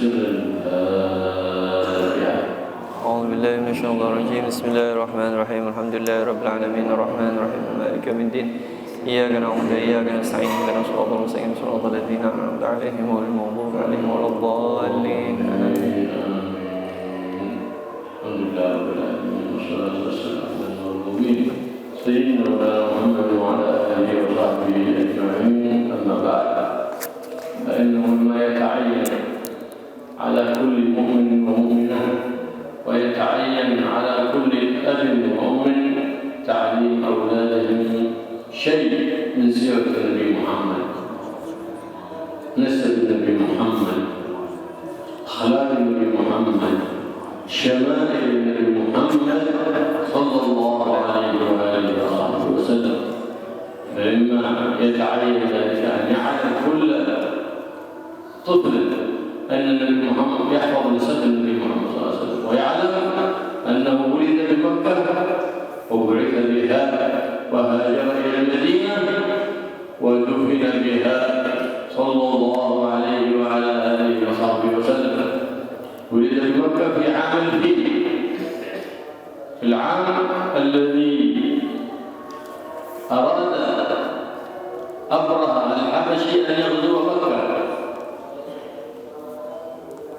أعوذ بالله من الشيطان الرجيم. بسم الله الرحمن الرحيم. الحمد لله رب العالمين الرحمن الرحيم مالك يوم الدين. إياك نعبد وإياك نستعين اهدنا الصراط المستقيم صراط الذين أنعمت عليهم غير المغضوب عليهم ولا الضالين. آمين. الحمد لله رب العالمين والصلاة والسلام على المرسلين سيدنا محمد وعلى آله وصحبه أجمعين. أما بعد، فإنه مما يتعين على كل مؤمن ومؤمنة ويتعين على كل أب وأم تعليم أولادهم شيء من سيرة النبي محمد، نسب النبي محمد، أخلاق النبي محمد، شمائل النبي محمد صلى الله عليه وآله وصحبه وسلم. فإما يتعين ذلك أن يعلم كل طفل أن النبي محمد يحفظ نسب النبي محمد صلى الله عليه وسلم، ويعلم أنه ولد بمكة وبعث بها وهاجر إلى المدينة ودفن بها صلى الله عليه وعلى آله وصحبه وسلم. ولد بمكة في عام الفيل، في العام الذي أراد أبرهة الحبشي أن يغزو مكة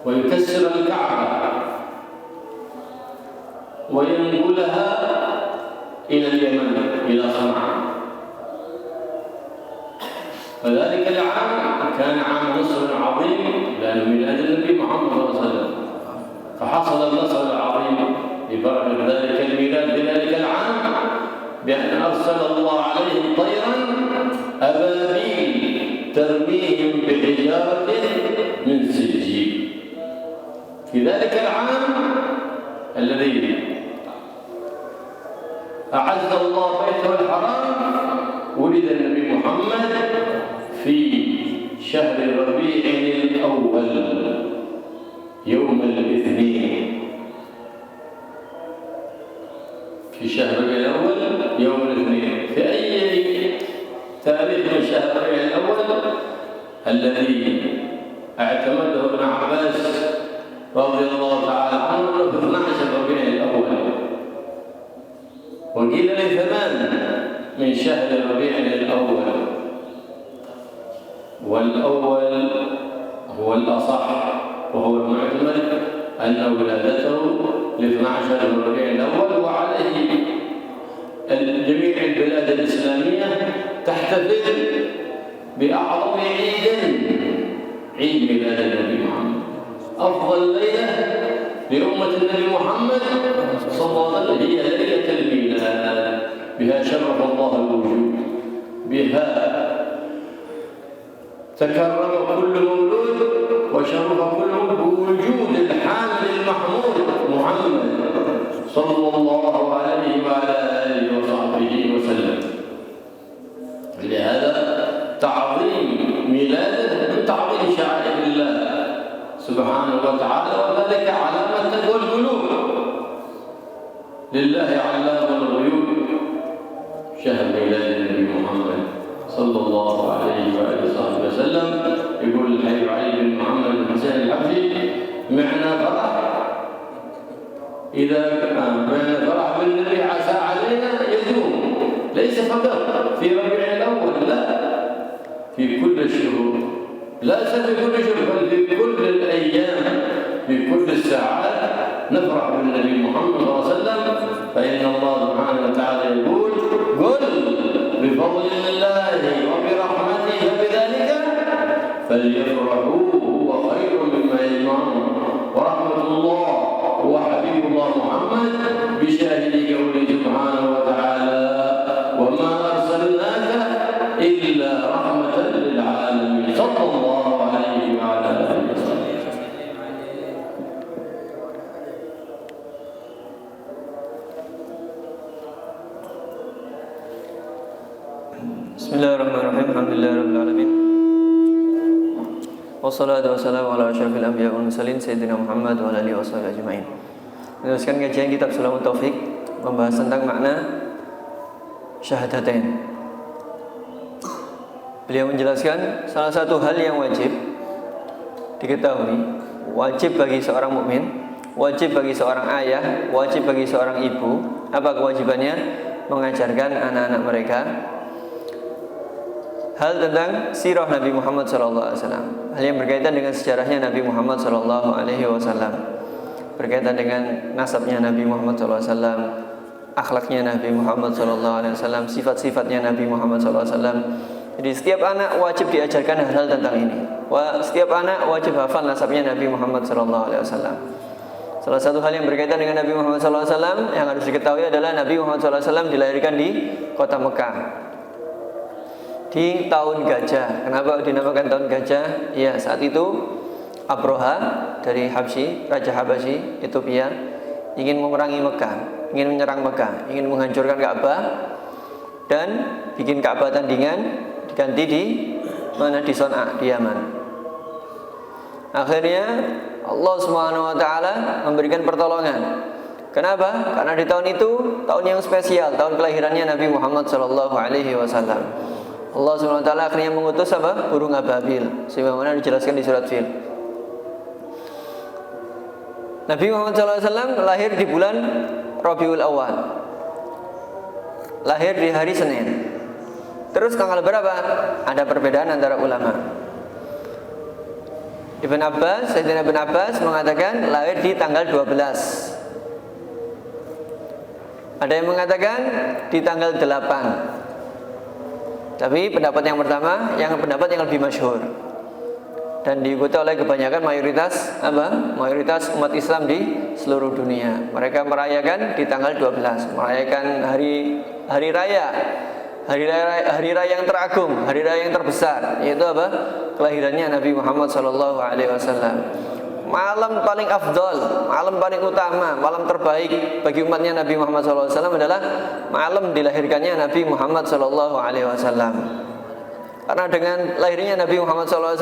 ويكسر الكعبة وينقلها إلى اليمن إلى صنعاء. فذلك العام كان عام نصر عظيم لأنه ميلاد النبي محمد صلى الله عليه وسلم، فحصل النصر العظيم ببركة ذلك الميلاد في ذلك العام بأن أرسل الله عليهم طيرا أبابيل ترميهم بحجارة من سجيل. في ذلك العام الذي أعز الله بيته الحرام ولد النبي محمد في شهر ربيع الأول يوم الاثنين، في شهر ربيع الأول يوم الاثنين. في أي تاريخ من شهر ربيع الأول الذي اعتمده ابن عباس رضي الله تعالى عنه في 12 ربيع الأول، وقيل ل8 من شهر ربيع الأول، والأول هو الأصح وهو المعتمد أن ولادته ل12 من ربيع الأول، وعليه جميع البلاد الإسلامية تحتفل بأعظم عيد ميلاد النبي محمد. أفضل ليلة لأمة النبي محمد صلى الله عليه وسلم هي ليلة الميلاد، بها شرف الله الوجود، بها تكرم كل مولود وشرف كل بوجود الحامل المحمود محمد صلى الله عليه وعلى آله وصحبه وسلم. لهذا تعظيم ميلاده من تعظيم شعائر الله سبحانه وتعالى، وذلك علامة تقوى القلوب. لله علام الغيوب شهر ميلاد النبي محمد صلى الله عليه وآله وصحبه وسلم. يقول الحبيب علي بن محمد بن حسين الحبشي: معنى فرح إذا معنى فرح بالنبي عسى علينا يدوم، ليس فقط في ربيع الأول، لا، في كل الشهور، لا في كل شهر، بل في كل الأيام، في كل الساعات نفرح بالنبي محمد صلى الله عليه وسلم. فإن الله سبحانه وتعالى يقول: قل بفضل الله وبرحمته فبذلك فليفرحوا هو خير مما يجمعون، ورحمة الله هو حبيب الله محمد بشاهد قوله سبحانه وتعالى: وما أرسلناك إلا رحمة للعالمين، صلى الله عليه وعلى آله وسلم. بسم الله الرحمن الرحيم. الحمد لله رب العالمين wassalatu wassalamu ala asyrafil anbiya wal mursalin sayyidina Muhammad wa alihi washabihi ajmain. Meneruskan kajian kitab Sulamut Taufik, membahas tentang makna syahadatain. Beliau menjelaskan salah satu hal yang wajib diketahui wajib bagi seorang mukmin, wajib bagi seorang ayah, wajib bagi seorang ibu. Apa kewajibannya? Mengajarkan anak-anak mereka hal tentang sirah Nabi Muhammad SAW, hal yang berkaitan dengan sejarahnya Nabi Muhammad SAW, berkaitan dengan nasabnya Nabi Muhammad SAW, akhlaknya Nabi Muhammad SAW, sifat-sifatnya Nabi Muhammad SAW. Jadi setiap anak wajib diajarkan hal-hal tentang ini. Setiap anak wajib hafal nasabnya Nabi Muhammad SAW. Salah satu hal yang berkaitan dengan Nabi Muhammad SAW yang harus diketahui adalah Nabi Muhammad SAW dilahirkan di kota Mekah di tahun gajah. Kenapa dinamakan tahun gajah? Ya, saat itu Abroha dari Habsyi, Raja Habasyi, Ethiopia, ingin memerangi Mekah, ingin menyerang Mekah, ingin menghancurkan Ka'bah dan bikin Ka'bah tandingan diganti di mana? Di Son'a, di Yaman. Akhirnya Allah Subhanahu wa taala memberikan pertolongan. Kenapa? Karena di tahun itu tahun yang spesial, tahun kelahirannya Nabi Muhammad sallallahu alaihi wasallam. Allah Subhanahu wa taala akhirnya mengutus apa? Burung ababil, sebagaimana dijelaskan di surat Fil. Nabi Muhammad sallallahu alaihi wasallam lahir di bulan Rabiul Awal. Lahir di hari Senin. Terus tanggal berapa? Ada perbedaan antara ulama. Sayyidina Ibn Abbas mengatakan lahir di tanggal 12. Ada yang mengatakan di tanggal 8. Tapi pendapat yang pertama, pendapat yang lebih masyhur dan diikuti oleh kebanyakan mayoritas umat Islam di seluruh dunia. Mereka merayakan di tanggal 12, merayakan hari raya yang teragung, hari raya yang terbesar, yaitu apa? Kelahirannya Nabi Muhammad SAW. Malam paling afdol, malam paling utama, malam terbaik bagi umatnya Nabi Muhammad SAW adalah malam dilahirkannya Nabi Muhammad SAW. Karena dengan lahirnya Nabi Muhammad SAW,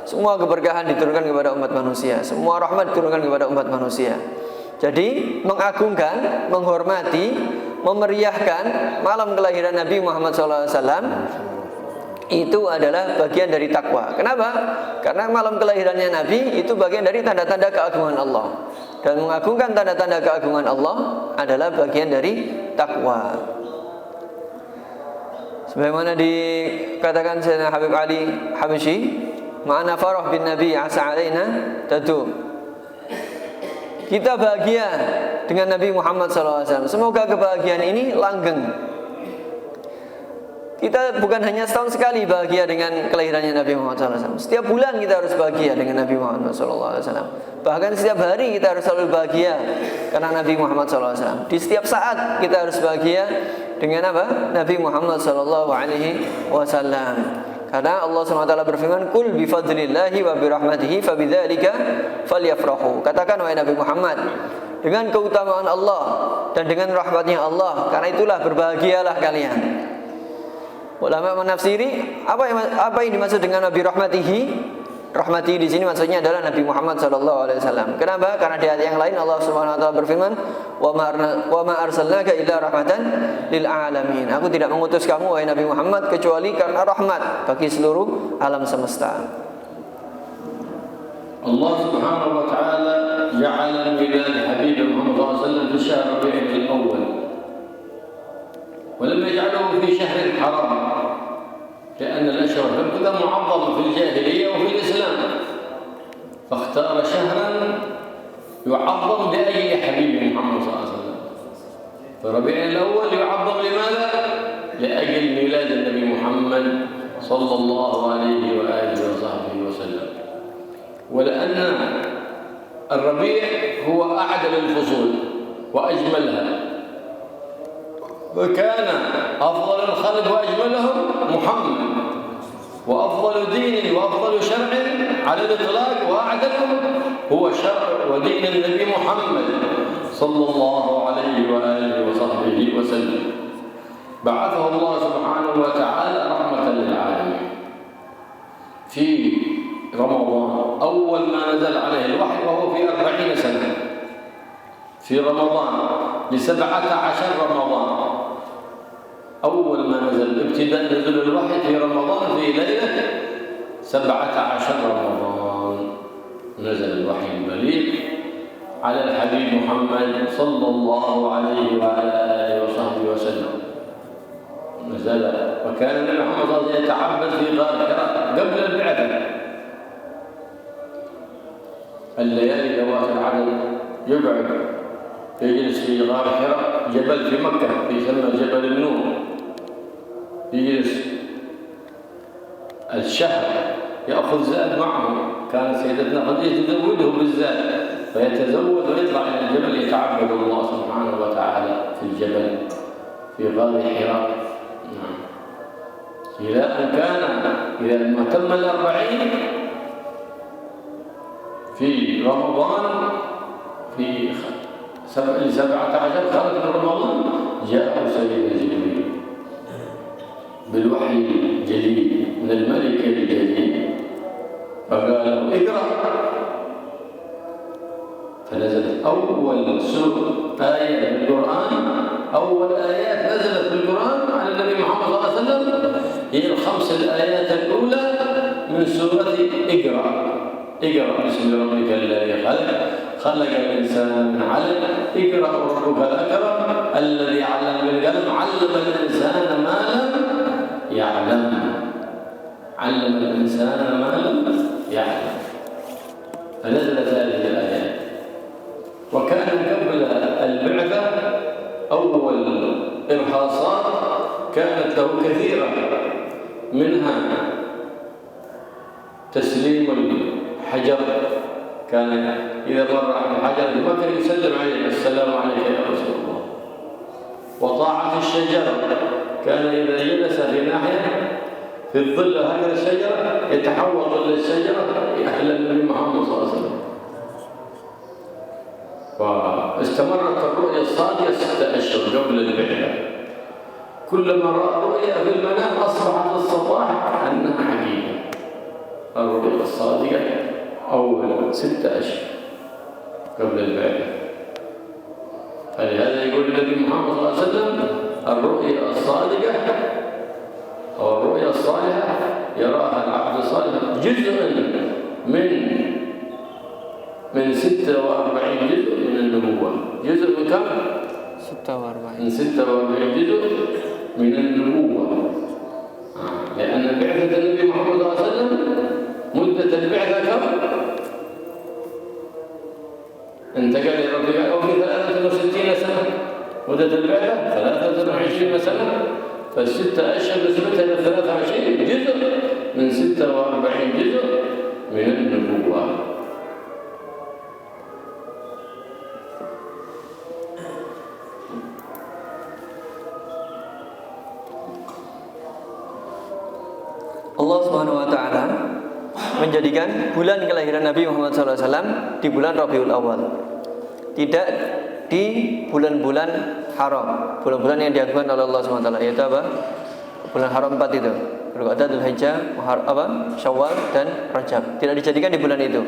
semua keberkahan diturunkan kepada umat manusia, semua rahmat diturunkan kepada umat manusia. Jadi mengagungkan, menghormati, memeriahkan malam kelahiran Nabi Muhammad SAW itu adalah bagian dari takwa. Kenapa? Karena malam kelahirannya Nabi itu bagian dari tanda-tanda keagungan Allah. Dan mengagungkan tanda-tanda keagungan Allah adalah bagian dari takwa. Sebagaimana dikatakan Sayyidina Habib Ali Habsyi, ma'ana farah bin Nabi asa alaina tadu. Kita bahagia dengan Nabi Muhammad SAW. Semoga kebahagiaan ini langgeng. Kita bukan hanya setahun sekali bahagia dengan kelahirannya Nabi Muhammad SAW. Setiap bulan kita harus bahagia dengan Nabi Muhammad SAW. Bahkan setiap hari kita harus selalu bahagia karena Nabi Muhammad SAW. Di setiap saat kita harus bahagia dengan apa? Nabi Muhammad SAW. Karena Allah SWT berfirman, "Qul bi fadlillahi wa bi rahmatihi fabidzalika falyafrahu." Katakan wahai Nabi Muhammad, dengan keutamaan Allah dan dengan rahmatnya Allah, karena itulah berbahagialah kalian. Ulama menafsiri apa yang dimaksud dengan Nabi rahmatihi? Rahmati di sini maksudnya adalah Nabi Muhammad SAW. Kenapa? Karena di ayat yang lain Allah Subhanahu wa taala berfirman, "Wa ma arsalnaka illa rahmatan lil alamin." Aku tidak mengutus kamu wahai Nabi Muhammad kecuali karena rahmat bagi seluruh alam semesta. Allah Subhanahu wa taala ja'ala milad Habib Muhammad sallallahu alaihi wasallam fi syahr Rabiul Awwal. ولم يجعله في شهر حرام لأن الأشهر هكذا معظمة في الجاهلية وفي الإسلام، فاختار شهرا يعظم لأجل حبيب محمد صلى الله عليه وسلم. فربيع الأول يعظم لماذا؟ لأجل ميلاد النبي محمد صلى الله عليه وآله وصحبه وسلم. ولأن الربيع هو أعدل الفصول وأجملها، وكان أفضل الخلق وأجملهم محمد، وأفضل دين وأفضل شرع على الإطلاق وأعدلهم هو شرع ودين النبي محمد صلى الله عليه وآله وصحبه وسلم. بعثه الله سبحانه وتعالى رحمة للعالمين في رمضان، أول ما نزل عليه الوحي وهو في 40 سنة في رمضان ل17 رمضان. أول ما نزل ابتداء نزول الوحي في رمضان في ليلة 17 رمضان نزل جبريل على الحبيب محمد صلى الله عليه وعلى آله وصحبه وسلم نزل. وكان النبي محمد صلى الله عليه وسلم يتعبد في غار حراء قبل البعثة، الليالي ذوات العدد يقعد يجلس في غار حراء، جبل في مكة يسمى جبل النور، يجلس الشهر يأخذ زاد معه. كانت سيدتنا خديجة تزوده بالزاد، فيتزود ويطلع إلى الجبل يتعبد الله سبحانه وتعالى في الجبل في غار حراء. إلى أن كان إلى ما تم 40 في رمضان في 17 خرج من رمضان، جاء سيدنا جبريل بالوحي الجليل من الملك الجليل فقال له اقرأ، فنزلت أول آية في القرآن، أول آيات نزلت في القرآن على النبي محمد صلى الله عليه وسلم هي الخمس الآيات الأولى من سورة اقرأ. اقرأ باسم ربك الذي خلق، خلق الإنسان من علق، اقرأ وربك الأكرم الذي علم بالقلم، علم الإنسان ما لم يعلم، علم الإنسان ما لم يعلم. فنزلت هذه الآيات. وكان قبل البعثة أول إرهاصات كانت له كثيرة، منها تسليم الحجر، كان إذا مر على الحجر في مكة يسلم عليه السلام عليك يا رسول الله. وطاعة الشجرة، كان إذا جلس في ناحية في الظل هكذا الشجرة يتحول ظل الشجرة أهل النبي محمد صلى الله عليه وسلم. واستمرت الرؤيا الصادقة 6 أشهر قبل البعثة. كلما رأى رؤيا في المنام أصبحت الصباح أنها حقيقة. الرؤيا الصادقة أول 6 أشهر قبل البعثة. فلهذا يقول النبي محمد صلى الله عليه وسلم الرؤيا الصادقة أو الرؤيا الصالحة يراها العبد الصالح جزء من 46 جزء من النبوة. جزء من كم؟ 46. من 46 جزء من النبوة. لأن بعثة النبي محمد صلى الله عليه وسلم مدة البعثة كم؟ انتقل إلى ربه أو في 63 سنة. مدة البعثة 23 سنة، فال6 أشهر نسبتها إلى 23 جزء من 46 جزء من النبوة. Allah Subhanahu wa taala menjadikan bulan kelahiran Nabi Muhammad SAW di bulan Rabiul Awal, tidak di bulan-bulan haram, bulan-bulan yang diagungkan oleh Allah Subhanahu wa taala, yaitu apa? Bulan haram 4 itu, Dzulqa'dah, Dzulhijjah, Syawal dan Rajab. Tidak dijadikan di bulan itu.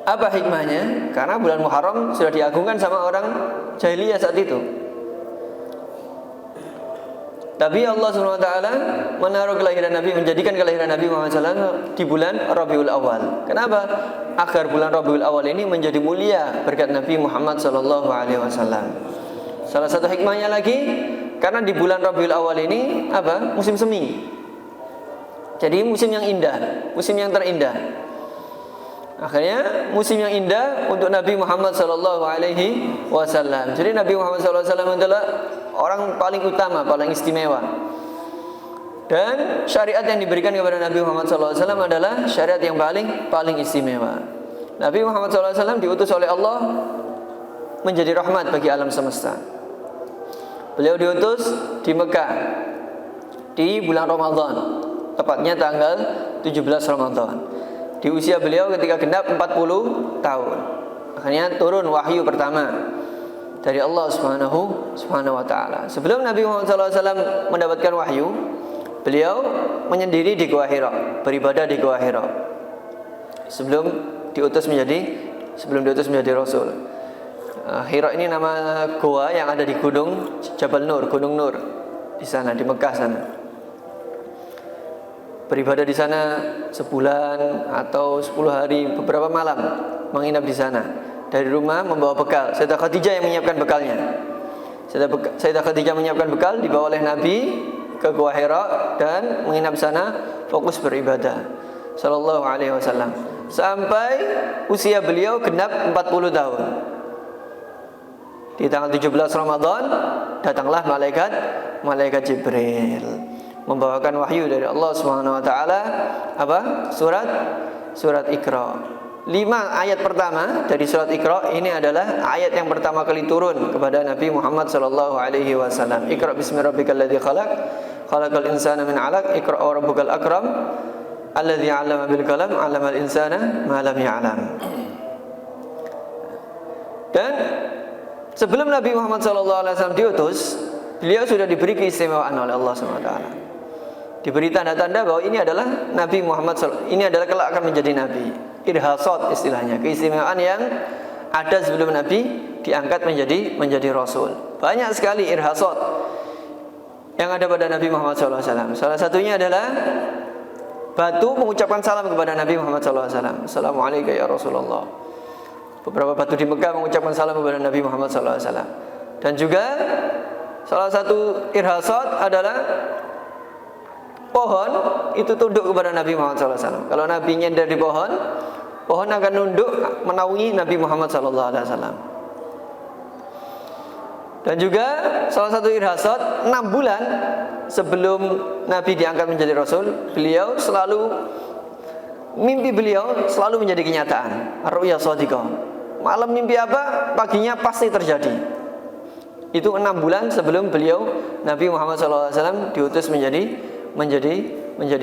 Apa hikmahnya? Karena bulan Muharram sudah diagungkan sama orang jahiliyah saat itu. Tapi Allah Subhanahu wa taala menaruh kelahiran Nabi, menjadikan kelahiran Nabi Muhammad SAW di bulan Rabiul Awal. Kenapa? Agar bulan Rabiul Awal ini menjadi mulia berkat Nabi Muhammad SAW. Salah satu hikmahnya lagi, karena di bulan Rabiul Awal ini apa? Musim semi. Jadi musim yang indah, musim yang terindah. Akhirnya musim yang indah untuk Nabi Muhammad SAW. Jadi Nabi Muhammad SAW adalah orang paling utama, paling istimewa. Dan syariat yang diberikan kepada Nabi Muhammad SAW adalah syariat yang paling istimewa. Nabi Muhammad SAW diutus oleh Allah menjadi rahmat bagi alam semesta. Beliau diutus di Mekah di bulan Ramadan, tepatnya tanggal 17 Ramadan. Di usia beliau ketika genap 40 tahun. Akhirnya turun wahyu pertama dari Allah Subhanahu wa taala. Sebelum Nabi Muhammad SAW mendapatkan wahyu, beliau menyendiri di Gua Hira, beribadah di Gua Hira. Sebelum diutus menjadi rasul. Hira ini nama gua yang ada di Gunung Jabal Nur, Gunung Nur di sana di Mekah sana. beribadah di sana sebulan atau 10 hari, beberapa malam menginap di sana. Dari rumah membawa bekal. Sayyidah Khadijah yang menyiapkan bekalnya. Sayyidah Khadijah menyiapkan bekal, dibawa oleh Nabi ke Gua Hira dan menginap sana, fokus beribadah sallallahu alaihi wasallam sampai usia beliau genap 40 tahun. Di tanggal 17 Ramadan datanglah malaikat Jibril membawakan wahyu dari Allah Subhanahu wa taala, apa? Surat Iqra. 5 ayat pertama dari surat Iqra ini adalah ayat yang pertama kali turun kepada Nabi Muhammad sallallahu alaihi wasallam. Iqra bismi rabbikal ladzi khalaq, khalaqal insana min 'alaq, iqra wa rabbukal akram, alladzi 'allama bil qalam, 'allamal insana ma lam ya'lam. Dan sebelum Nabi Muhammad sallallahu alaihi wasallam diutus, beliau sudah diberi keistimewaan oleh Allah Subhanahu wa taala. Diberi tanda-tanda bahwa ini adalah Nabi Muhammad SAW, ini adalah kelak akan menjadi Nabi. Irhasat istilahnya, keistimewaan yang ada sebelum Nabi diangkat menjadi Rasul. Banyak sekali irhasat yang ada pada Nabi Muhammad SAW. Salah satunya adalah batu mengucapkan salam kepada Nabi Muhammad SAW. Assalamualaikum ya Rasulullah. Beberapa batu di Mekah mengucapkan salam kepada Nabi Muhammad SAW. Dan juga salah satu irhasat adalah pohon itu tunduk kepada Nabi Muhammad SAW. Kalau Nabi nyender di pohon, pohon akan nunduk menaungi Nabi Muhammad SAW. Dan juga salah satu irhasat, 6 bulan sebelum Nabi diangkat menjadi Rasul, mimpi beliau selalu menjadi kenyataan. Ar-ru'ya shadiqah. Malam mimpi apa, paginya pasti terjadi. Itu 6 bulan sebelum beliau Nabi Muhammad SAW diutus menjadi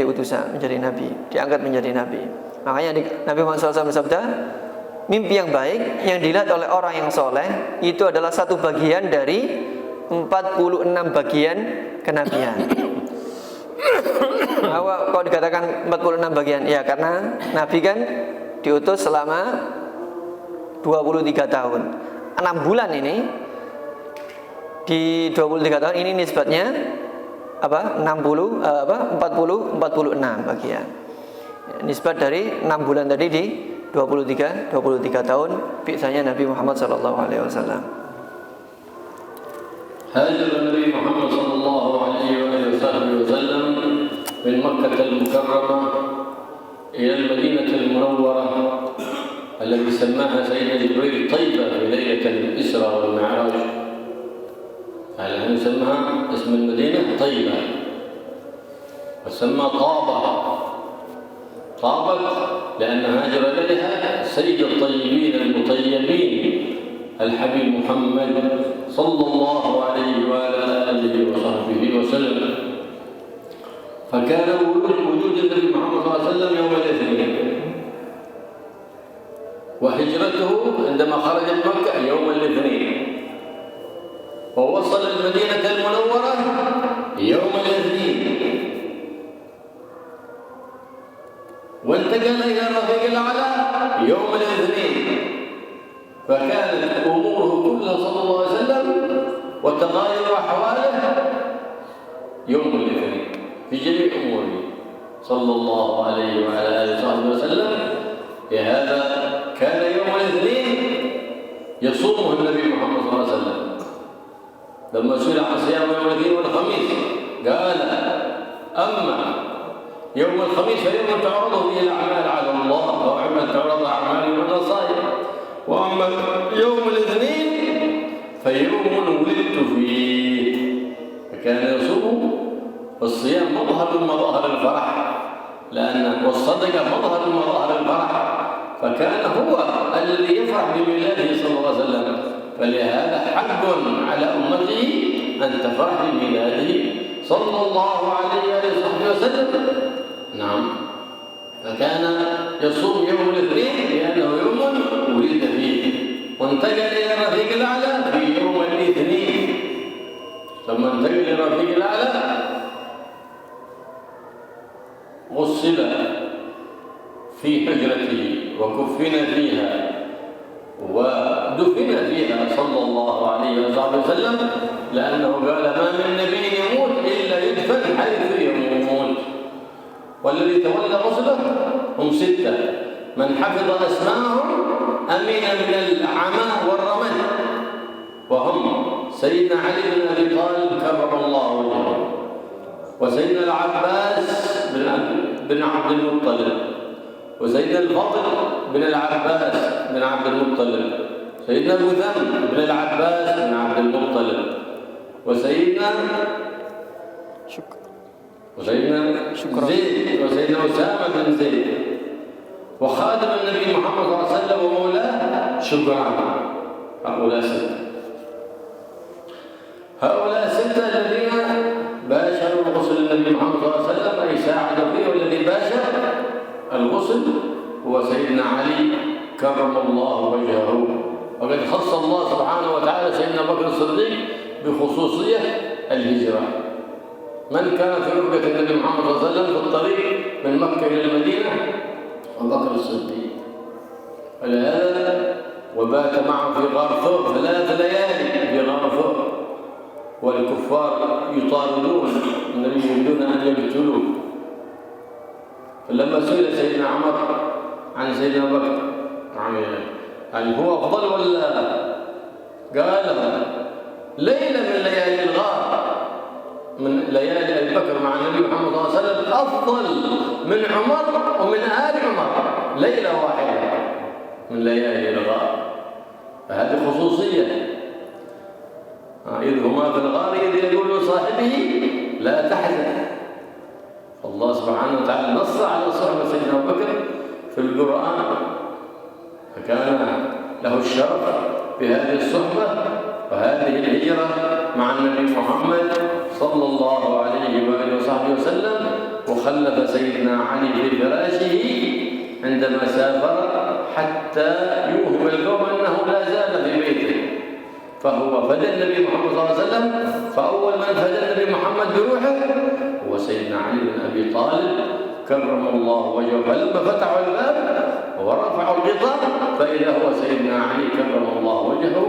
utusan, menjadi nabi, diangkat menjadi nabi. Makanya Nabi Muhammad SAW bersabda, mimpi yang baik yang dilihat oleh orang yang soleh itu adalah satu bagian dari 46 bagian kenabian. Kok dikatakan 46 bagian? Ya karena Nabi kan diutus selama 23 tahun. 6 bulan ini, di 23 tahun ini nisbatnya 46 bagian. Nisbat dari 6 bulan tadi di 23 tahun biasanya Nabi Muhammad sallallahu alaihi wasallam. هاجر النبي محمد صلى الله عليه وسلم من مكة المكرمة إلى المدينة المنورة التي سماها سيدنا جبريل طيبة في ليلة الإسراء والمعراج. فعلى سماها اسم المدينة طيبة، وسمى طابت لأن هاجر إليها سيد الطيبين المطيبين الحبيب محمد صلى الله عليه وعلى آله وصحبه وسلم. فكان وجود النبي محمد صلى الله عليه وسلم يوم الاثنين، وهجرته عندما خرج من مكة يوم الاثنين، ووصل المدينة المنورة يوم الاثنين، وانتقل إلى الرفيق الأعلى يوم الاثنين. فكانت أموره كلها صلى الله عليه وسلم وتغاير أحواله يوم الاثنين في جميع أموره صلى الله عليه وعلى آله وصحبه وسلم. لهذا كان يوم الاثنين يصومه النبي محمد صلى الله عليه وسلم. لما سئل عن صيام يوم الاثنين والخميس قال: أما يوم الخميس فيوم تعرض فيه الأعمال على الله، ويوم تعرض أعمال من الصائم، وأما يوم الاثنين فيوم ولدت فيه. فكان يصوم، والصيام مظهر من مظاهر الفرح، والصدقة مظهر من مظاهر الفرح، فكان هو الذي يفرح بميلاده صلى الله عليه وسلم. فلهذا حق على أمته أن تفرح بميلاده صلى الله عليه وسلم. نعم، فكان يصوم يوم الاثنين لأنه يوم ولد فيه، وانتقل إلى الرفيق الأعلى في يوم الاثنين. ثم انتقل إلى الرفيق الأعلى غسل في حجرته وكفن فيها ودفن فيها صلى الله عليه وسلم، لأنه قال: ما من نبي يموت إلا يدفن حيث يموت. والذي تولى غسله هم 6 من حفظ أسماءهم أمن من العمى والرمل، وهم سيدنا علي بن أبي طالب كرم الله وجهه، وسيدنا العباس بن عبد المطلب، وسيدنا الفضل بن العباس بن عبد المطلب، سيدنا أبو ذر بن العباس بن عبد المطلب، وسيدنا زيد، وسيدنا أسامة بن زيد، وخادم النبي محمد صلى الله عليه وسلم ومولاه شجران. هؤلاء 6 الذين باشروا الغسل النبي محمد صلى الله عليه وسلم، أي ساعدوا فيه، والذي باشر الغسل هو سيدنا علي كرم الله وجهه. وقد خص الله سبحانه وتعالى سيدنا بكر الصديق بخصوصية الهجرة. من كان في رفقة النبي محمد صلى الله عليه وسلم في الطريق من مكة إلى المدينة؟ أبو بكر الصديق. ولهذا وبات معه في غار ثور 3 ليالي في غار ثور، والكفار يطاردون النبي يريدون أن يقتلوه. فلما سئل سيدنا عمر عن سيدنا بكر هل هو أفضل ولا؟ قال ليلة من ليالي الغار، من ليالي أبي بكر مع النبي محمد صلى الله عليه وسلم أفضل من عمر ومن آل عمر، ليلة واحدة من ليالي الغار. فهذه خصوصية. إذ هما في الغار إذ يقول لصاحبه لا تحزن. الله سبحانه وتعالى نص على صحبة سيدنا أبو بكر في القرآن، فكان له الشرف بهذه الصحبة وهذه الهجرة مع النبي محمد صلى الله عليه وآله وصحبه وسلم. وخلف سيدنا علي في فراشه عندما سافر حتى يوهم القوم أنه لا زال في بيته، فهو فدى النبي محمد صلى الله عليه وسلم. فأول من فدى النبي محمد بروحه هو سيدنا علي بن أبي طالب كرم الله وجهه. فلما فتحوا الباب ورفعوا الغطاء فإذا هو سيدنا علي كرم الله وجهه،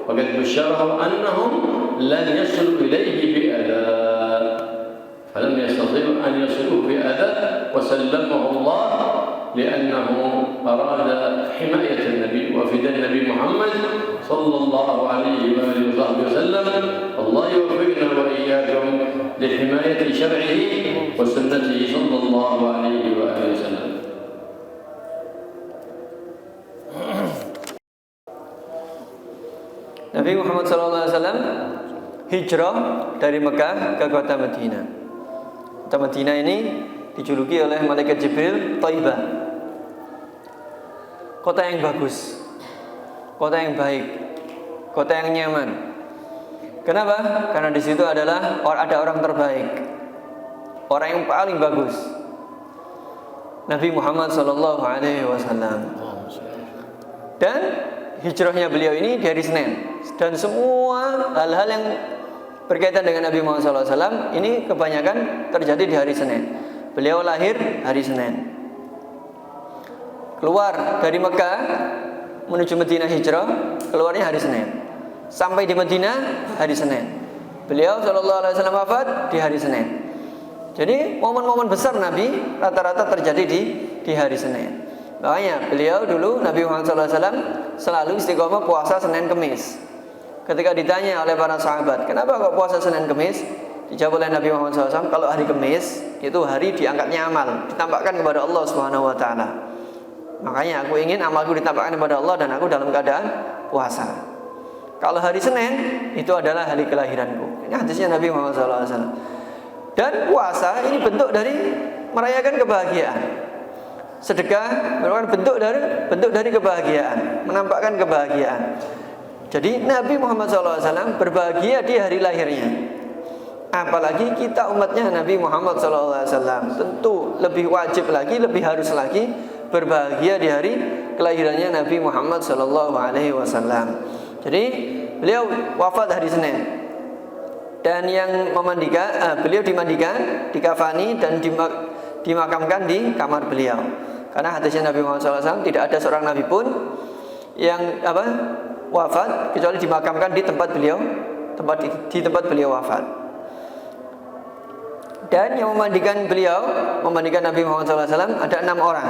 وقد بشره أنهم لن يصلوا إليه بأذى، فلم يستطيعوا أن يصلوا بأذى، وسلمه الله لأنه أراد حماية النبي وفداء النبي محمد صلى الله عليه وآله وصحبه وسلم. الله يوفقنا وإياكم لحماية شرعه وسنته صلى الله عليه وآله وسلم. Nabi Muhammad SAW hijrah dari Mekah ke kota Madinah. Kota Madinah ini dijuluki oleh malaikat Jibril Thaibah, kota yang bagus, kota yang baik, kota yang nyaman. Kenapa? Karena di situ ada orang terbaik, orang yang paling bagus, Nabi Muhammad SAW. Dan hijrahnya beliau ini di hari Senin, dan semua hal-hal yang berkaitan dengan Nabi Muhammad SAW ini kebanyakan terjadi di hari Senin. Beliau lahir hari Senin, keluar dari Mekah menuju Madinah hijrah, keluarnya hari Senin, sampai di Madinah hari Senin. Beliau SAW wafat di hari Senin. Jadi momen-momen besar Nabi rata-rata terjadi di hari Senin. Makanya beliau dulu Nabi Muhammad SAW selalu istiqomah puasa Senin Kemis. Ketika ditanya oleh para sahabat, kenapa kok puasa Senin Kemis? Dijawab oleh Nabi Muhammad SAW, kalau hari Kemis itu hari diangkatnya amal, ditampakkan kepada Allah Subhanahu Wa Taala. Makanya aku ingin amalku ditampakkan kepada Allah dan aku dalam keadaan puasa. Kalau hari Senin itu adalah hari kelahiranku. Ini hadisnya Nabi Muhammad SAW. Dan puasa ini bentuk dari merayakan kebahagiaan. Sedekah merupakan bentuk dari kebahagiaan, menampakkan kebahagiaan. Jadi Nabi Muhammad SAW berbahagia di hari lahirnya. Apalagi kita umatnya Nabi Muhammad SAW, tentu lebih wajib lagi, lebih harus lagi berbahagia di hari kelahirannya Nabi Muhammad SAW. Jadi beliau wafat hari Senin, dan yang memandikan beliau dimandikan, dikafani dan dimakamkan di kamar beliau. Karena hadisnya Nabi Muhammad SAW tidak ada seorang nabi pun yang wafat kecuali dimakamkan di tempat beliau wafat. Dan yang memandikan beliau, memandikan Nabi Muhammad SAW ada 6 orang.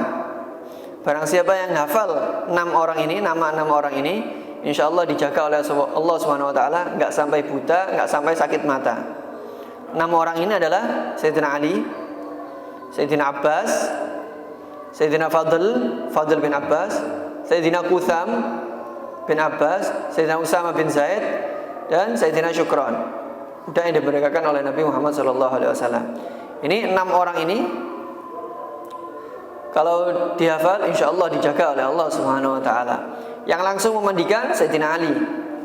Barang siapa yang hafal 6 orang ini, nama 6 orang ini, insya Allah dijaga oleh Allah Subhanahu Wa Taala, nggak sampai buta, nggak sampai sakit mata. 6 orang ini adalah Sayyidina Ali, Sayyidina Abbas, Sayyidina Fadl bin Abbas, Sayyidina Qutham bin Abbas, Sayyidina Usama bin Zaid, dan Sayyidina Syukran. Budak yang diberikan oleh Nabi Muhammad SAW. Ini 6 orang ini, kalau dihafal, insya Allah dijaga oleh Allah Subhanahu Wa Taala. Yang langsung memandikan Sayyidina Ali,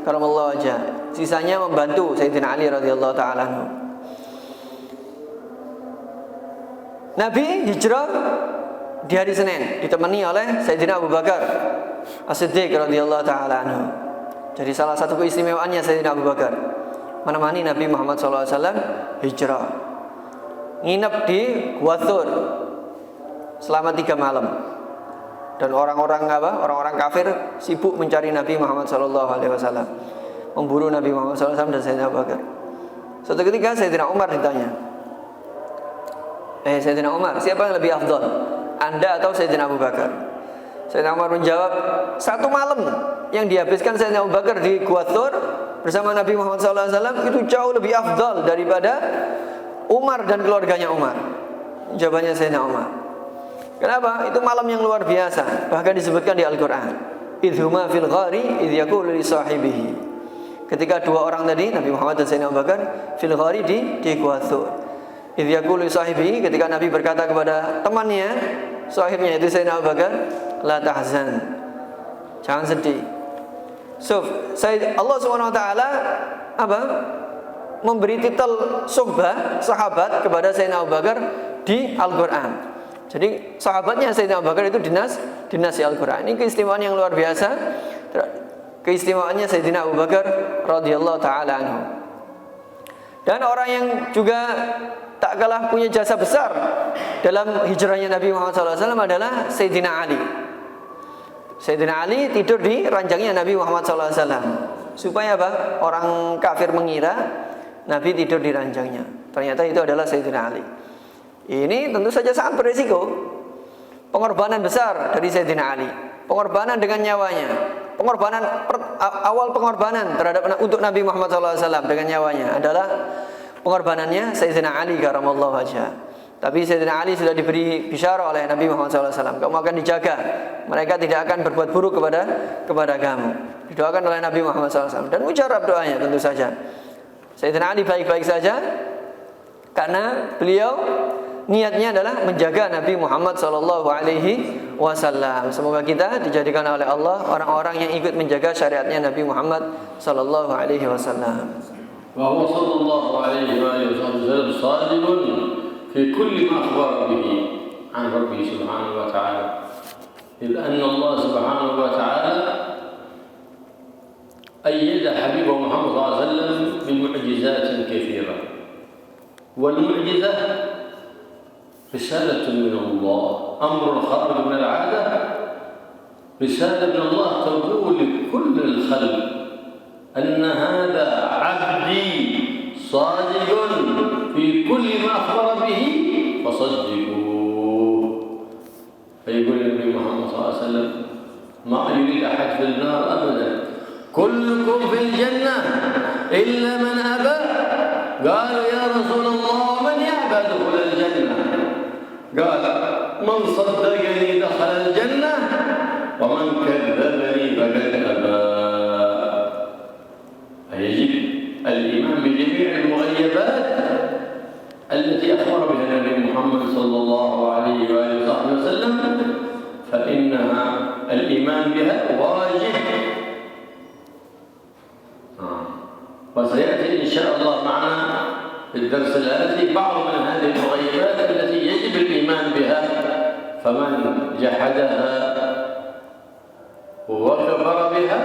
karamallahu wajhah. Sisanya membantu Sayyidina Ali radhiyallahu taala anhu. Nabi hijrah di hari Senin, ditemani oleh Sayyidina Abu Bakar As-Siddiq radhiyallahu taala anhu. Jadi salah satu keistimewaannya Sayyidina Abu Bakar menemani Nabi Muhammad SAW hijrah, nginep di Gua Thur selama 3 malam. Dan orang-orang kafir sibuk mencari Nabi Muhammad SAW, memburu Nabi Muhammad SAW dan Sayyidina Abu Bakar. Suatu ketika Sayyidina Umar ditanya, Sayyidina Umar, siapa yang lebih afdal, Anda atau Sayyidina Abu Bakar? Sayyidina Umar menjawab, 1 malam yang dihabiskan Sayyidina Abu Bakar di Gua Thur bersama Nabi Muhammad SAW itu jauh lebih afdal daripada Umar dan keluarganya Umar. Jawabannya Sayyidina Umar. Kenapa? Itu malam yang luar biasa. Bahkan disebutkan di Al-Quran, idhuma fil ghari idh yaqulu li sahibihi. Ketika 2 orang tadi, Nabi Muhammad dan Sayyidina Abu Bakar, fil ghari di Gua Thur. Idh yaqulu li sahibihi, ketika Nabi berkata kepada temannya, sahibnya itu Sayyidina Abu Bakar, la tahzan, jangan sedih. Allah Subhanahu Wa Taala memberi titel suhbah sahabat kepada Sayyidina Abu Bakar di Al-Quran. Jadi sahabatnya Sayyidina Abu Bakar itu dinas di Al-Quran. Ini keistimewaan yang luar biasa. Keistimewaannya Sayyidina Abu Bakar radhiyallahu taala anhu. Dan orang yang juga tak kalah punya jasa besar dalam hijrahnya Nabi Muhammad SAW adalah Sayyidina Ali. Sayyidina Ali tidur di ranjangnya Nabi Muhammad SAW. Supaya apa? Orang kafir mengira Nabi tidur di ranjangnya. Ternyata itu adalah Sayyidina Ali. Ini tentu saja sangat berisiko. Pengorbanan besar dari Sayyidina Ali. Pengorbanan dengan nyawanya. Awal pengorbanan untuk Nabi Muhammad SAW dengan nyawanya adalah pengorbanannya Sayyidina Ali karamallahu wajhah. Tapi Sayyidina Ali sudah diberi bisyarah oleh Nabi Muhammad SAW, kamu akan dijaga, mereka tidak akan berbuat buruk kepada kamu. Didoakan oleh Nabi Muhammad SAW dan mujarab doanya tentu saja. Sayyidina Ali baik-baik saja karena beliau niatnya adalah menjaga Nabi Muhammad SAW. Semoga kita dijadikan oleh Allah orang-orang yang ikut menjaga syariatnya Nabi Muhammad SAW. وهو صلى الله عليه وآله وسلم صادق في كل ما أخبر به عن ربه سبحانه وتعالى، إذ أن الله سبحانه وتعالى أيد حبيبه محمد صلى الله عليه وسلم بمعجزات كثيرة، والمعجزة رسالة من الله، أمر خارج من العادة، رسالة من الله تقول لكل الخلق أن هذا عبدي صادق في كل ما أخبر به فصدقوه. فيقول النبي محمد صلى الله عليه وسلم ما يريد أحد في النار أبدا، كلكم في الجنة إلا من أبى. قالوا يا رسول الله من يأبى دخول الجنة؟ قال من صدقني دخل الجنة ومن كذبني فقد أبى. فيجب الإيمان بجميع المغيبات التي أخبر بها النبي محمد صلى الله عليه وآله وصحبه وسلم، فإنها الإيمان بها واجب. وسيأتي إن شاء الله معنا في الدرس الآتي بعض من هذه المغيبات التي يجب الإيمان بها، فمن جحدها وكفر بها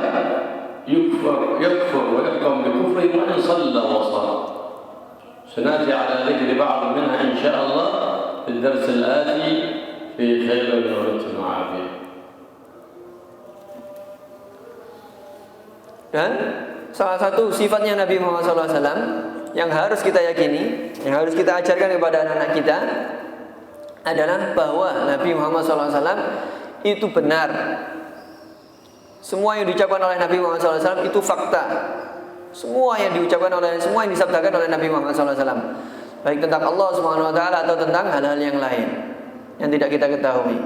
يكفر ويحكم بكفره وإن صلى وصلى. سنأتي على ذكر بعض منها إن شاء الله في الدرس الآتي في خير وعافية. Dan salah satu sifatnya Nabi Muhammad SAW yang harus kita yakini, yang harus kita ajarkan kepada anak-anak kita adalah bahwa Nabi Muhammad SAW itu benar. Semua yang diucapkan oleh Nabi Muhammad SAW itu fakta. Semua yang disabdakan oleh Nabi Muhammad SAW, baik tentang Allah Subhanahu Wa Taala atau tentang hal-hal yang lain yang tidak kita ketahui.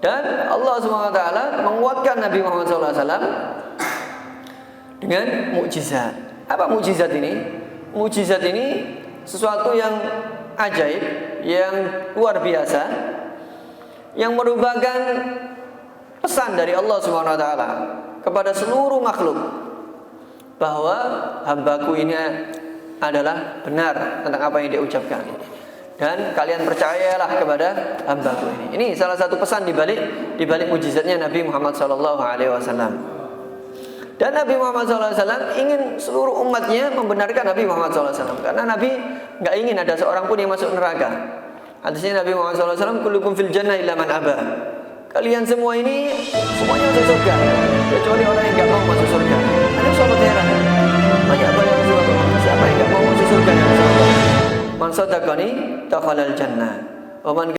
Dan Allah Subhanahu Wa Taala menguatkan Nabi Muhammad SAW dengan mukjizat. Apa mukjizat ini? Mukjizat ini sesuatu yang ajaib, yang luar biasa, yang merupakan pesan dari Allah Subhanahu Wa Taala kepada seluruh makhluk bahwa hambaku ini adalah benar tentang apa yang dia ucapkan, dan kalian percayalah kepada hambaku ini. Ini salah satu pesan di balik mukjizatnya Nabi Muhammad SAW. Dan Nabi Muhammad SAW ingin seluruh umatnya membenarkan Nabi Muhammad SAW, karena Nabi nggak ingin ada seorang pun yang masuk neraka. Hadisnya Nabi Muhammad SAW, kullukum fil jannah illa man aba. Kalian semua ini semuanya masuk surga kecuali orang yang nggak mau masuk surga. Ada sahabat heran, banyak apa yang Rasulullah? Siapa yang nggak mau masuk surga? Man sadaqani dakhalal jannah.